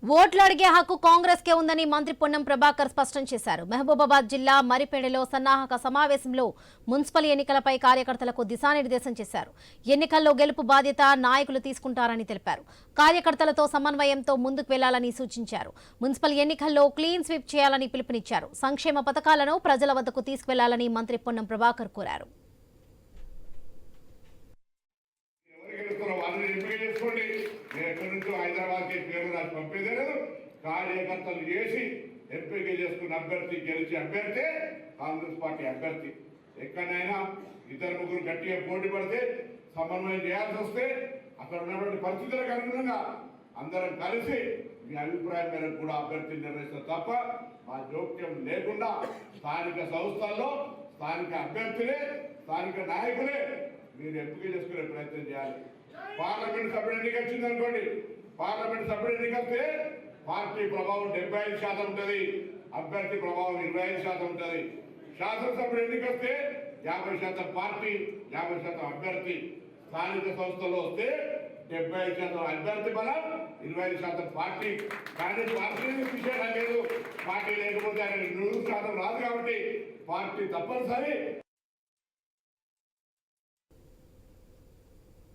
ఓట్లు అడిగే హక్కు కాంగ్రెస్ కే ఉందని మంత్రి పొన్నం ప్రభాకర్ స్పష్టం చేశారు. మహబూబాబాద్ జిల్లా మరిపేడలో సన్నాహక సమావేశంలో మున్సిపల్ ఎన్నికలపై కార్యకర్తలకు దిశానిర్దేశం చేశారు. ఎన్నికల్లో గెలుపు బాధ్యత నాయకులు తీసుకుంటారని తెలిపారు. కార్యకర్తలతో సమన్వయంతో ముందుకు వెళ్లాలని సూచించారు. మున్సిపల్ ఎన్నికల్లో క్లీన్ స్వీప్ చేయాలని పిలుపునిచ్చారు. సంక్షేమ పథకాలను ప్రజల వద్దకు తీసుకువెళ్లాలని మంత్రి పొన్నం ప్రభాకర్ కోరారు. కార్యకర్తలు చేసి ఎంపీగా చేసుకున్న అభ్యర్థి గెలిచి అభ్యర్థి కాంగ్రెస్ పార్టీ అభ్యర్థి. ఎక్కడైనా ఇద్దరు ముగ్గురు గట్టిగా పోటీ పడితే సమన్వయం చేయాల్సి వస్తే అక్కడ ఉన్నటువంటి పరిస్థితులకు అనుగుణంగా అందరం కలిసి మీ అభిప్రాయం మేరకు కూడా అభ్యర్థిని నిర్ణయిస్తారు తప్ప మా జోక్యం లేకుండా స్థానిక సంస్థల్లో స్థానిక అభ్యర్థులే స్థానిక నాయకులే మీరు ఎంపిక చేసుకునే ప్రయత్నం చేయాలి. పార్లమెంట్ సభ్యుడు ఎన్నిక వచ్చింది అనుకోండి, పార్లమెంట్ సభ్యుడు ఎన్నిక వస్తే పార్టీ ప్రభావం 75% ఉంటుంది, అభ్యర్థి ప్రభావం 25% ఉంటుంది. శాసనసభ్యుడు ఎన్నిక వస్తే 50% పార్టీ 50% అభ్యర్థి. స్థానిక సంస్థల్లో వస్తే 75% అభ్యర్థి బలం 25% పార్టీ. కానీ పార్టీ విషయం లేదు, పార్టీ లేకపోతే ఆయన 100% రాదు కాబట్టి పార్టీ తప్పనిసరి.